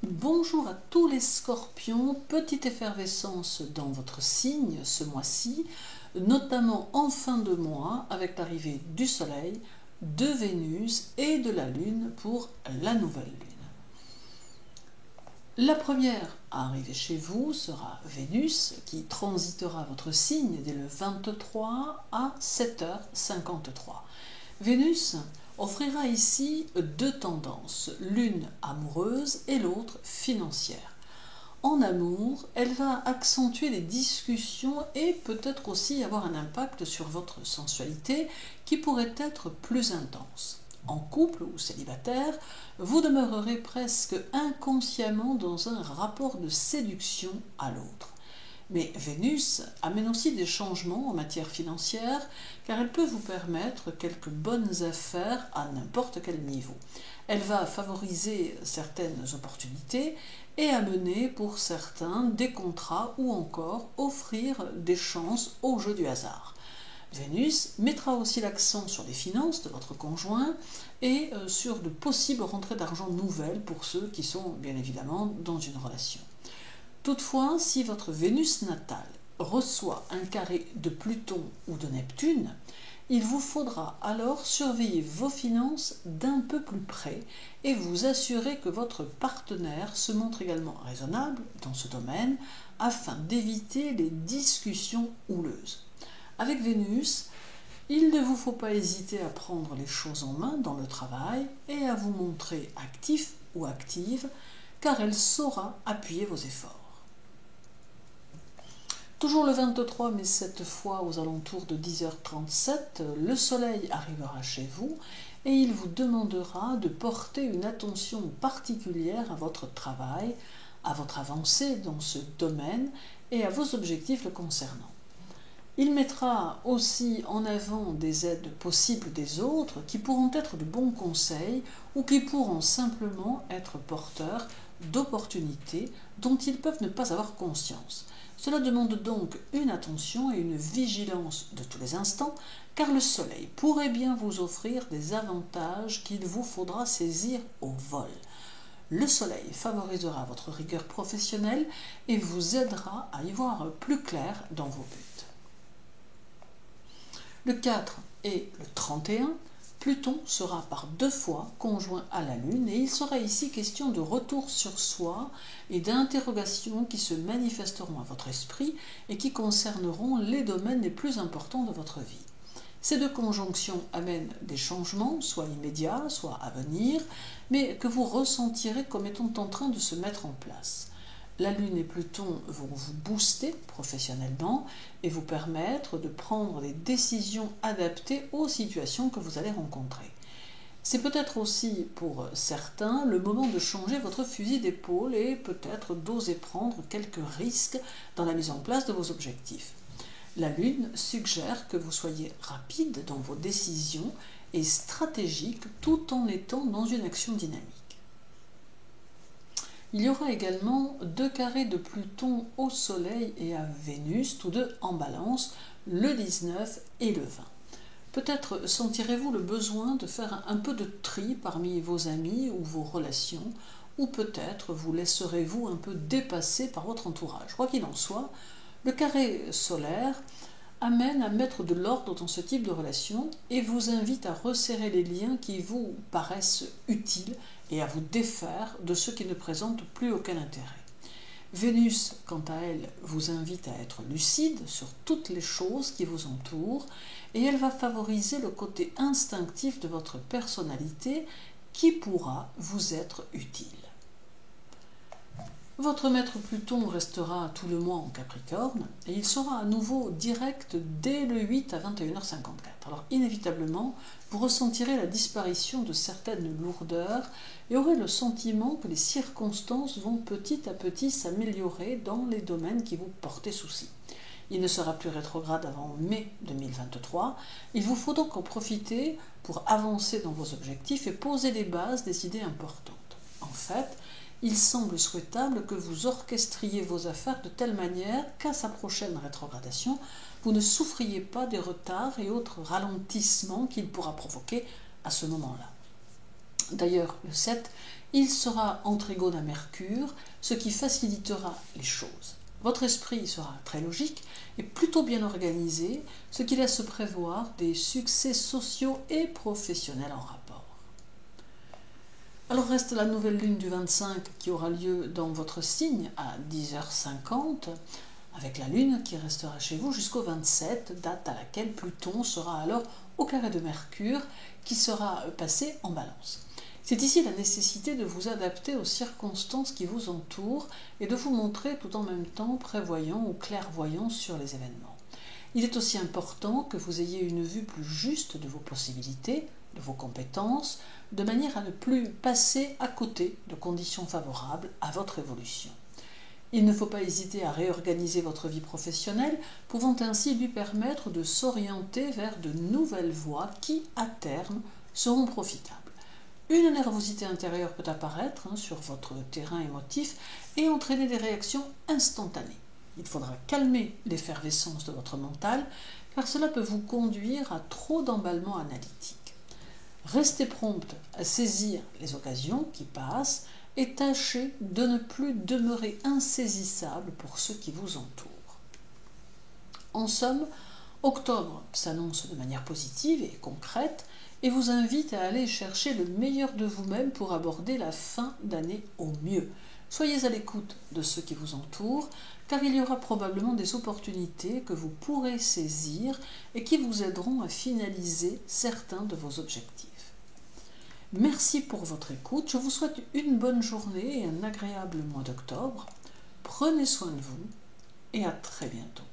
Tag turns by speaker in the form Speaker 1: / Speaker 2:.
Speaker 1: Bonjour à tous les scorpions, petite effervescence dans votre signe ce mois-ci, notamment en fin de mois avec l'arrivée du Soleil, de Vénus et de la Lune pour la nouvelle Lune. La première à arriver chez vous sera Vénus qui transitera votre signe dès le 23 à 7h53. Vénus offrira ici deux tendances, l'une amoureuse et l'autre financière. En amour, elle va accentuer les discussions et peut-être aussi avoir un impact sur votre sensualité qui pourrait être plus intense. En couple ou célibataire, vous demeurerez presque inconsciemment dans un rapport de séduction à l'autre. Mais Vénus amène aussi des changements en matière financière car elle peut vous permettre quelques bonnes affaires à n'importe quel niveau. Elle va favoriser certaines opportunités et amener pour certains des contrats ou encore offrir des chances au jeu du hasard. Vénus mettra aussi l'accent sur les finances de votre conjoint et sur de possibles rentrées d'argent nouvelles pour ceux qui sont bien évidemment dans une relation. Toutefois, si votre Vénus natale reçoit un carré de Pluton ou de Neptune, il vous faudra alors surveiller vos finances d'un peu plus près et vous assurer que votre partenaire se montre également raisonnable dans ce domaine afin d'éviter les discussions houleuses. Avec Vénus, il ne vous faut pas hésiter à prendre les choses en main dans le travail et à vous montrer actif ou active car elle saura appuyer vos efforts. Toujours le 23, mais cette fois aux alentours de 10h37, le Soleil arrivera chez vous et il vous demandera de porter une attention particulière à votre travail, à votre avancée dans ce domaine et à vos objectifs le concernant. Il mettra aussi en avant des aides possibles des autres qui pourront être de bons conseils ou qui pourront simplement être porteurs d'opportunités dont ils peuvent ne pas avoir conscience. Cela demande donc une attention et une vigilance de tous les instants, car le Soleil pourrait bien vous offrir des avantages qu'il vous faudra saisir au vol. Le Soleil favorisera votre rigueur professionnelle et vous aidera à y voir plus clair dans vos buts. Le 4 et le 31, Pluton sera par deux fois conjoint à la Lune et il sera ici question de retour sur soi et d'interrogations qui se manifesteront à votre esprit et qui concerneront les domaines les plus importants de votre vie. Ces deux conjonctions amènent des changements, soit immédiats, soit à venir, mais que vous ressentirez comme étant en train de se mettre en place. La Lune et Pluton vont vous booster professionnellement et vous permettre de prendre des décisions adaptées aux situations que vous allez rencontrer. C'est peut-être aussi pour certains le moment de changer votre fusil d'épaule et peut-être d'oser prendre quelques risques dans la mise en place de vos objectifs. La Lune suggère que vous soyez rapide dans vos décisions et stratégique tout en étant dans une action dynamique. Il y aura également deux carrés de Pluton au Soleil et à Vénus, tous deux en balance, le 19 et le 20. Peut-être sentirez-vous le besoin de faire un peu de tri parmi vos amis ou vos relations, ou peut-être vous laisserez-vous un peu dépasser par votre entourage. Quoi qu'il en soit, le carré solaire amène à mettre de l'ordre dans ce type de relation et vous invite à resserrer les liens qui vous paraissent utiles et à vous défaire de ceux qui ne présentent plus aucun intérêt. Vénus, quant à elle, vous invite à être lucide sur toutes les choses qui vous entourent et elle va favoriser le côté instinctif de votre personnalité qui pourra vous être utile. Votre maître Pluton restera tout le mois en Capricorne et il sera à nouveau direct dès le 8 à 21h54. Alors inévitablement, vous ressentirez la disparition de certaines lourdeurs et aurez le sentiment que les circonstances vont petit à petit s'améliorer dans les domaines qui vous portaient souci. Il ne sera plus rétrograde avant mai 2023. Il vous faut donc en profiter pour avancer dans vos objectifs et poser les bases des idées importantes. En fait, il semble souhaitable que vous orchestriez vos affaires de telle manière qu'à sa prochaine rétrogradation, vous ne souffriez pas des retards et autres ralentissements qu'il pourra provoquer à ce moment-là. D'ailleurs, le 7 Il sera en trigone à Mercure, ce qui facilitera les choses. Votre esprit sera très logique et plutôt bien organisé, ce qui laisse prévoir des succès sociaux et professionnels en rapport. Alors reste la nouvelle lune du 25 qui aura lieu dans votre signe à 10h50, avec la lune qui restera chez vous jusqu'au 27, date à laquelle Pluton sera alors au carré de Mercure, qui sera passé en Balance. C'est ici la nécessité de vous adapter aux circonstances qui vous entourent et de vous montrer tout en même temps prévoyant ou clairvoyant sur les événements. Il est aussi important que vous ayez une vue plus juste de vos possibilités, de vos compétences, de manière à ne plus passer à côté de conditions favorables à votre évolution. Il ne faut pas hésiter à réorganiser votre vie professionnelle, pouvant ainsi lui permettre de s'orienter vers de nouvelles voies qui, à terme, seront profitables. Une nervosité intérieure peut apparaître sur votre terrain émotif et entraîner des réactions instantanées. Il faudra calmer l'effervescence de votre mental, car cela peut vous conduire à trop d'emballement analytique. Restez prompte à saisir les occasions qui passent et tâchez de ne plus demeurer insaisissable pour ceux qui vous entourent. En somme, octobre s'annonce de manière positive et concrète et vous invite à aller chercher le meilleur de vous-même pour aborder la fin d'année au mieux. Soyez à l'écoute de ceux qui vous entourent, car il y aura probablement des opportunités que vous pourrez saisir et qui vous aideront à finaliser certains de vos objectifs. Merci pour votre écoute, je vous souhaite une bonne journée et un agréable mois d'octobre. Prenez soin de vous et à très bientôt.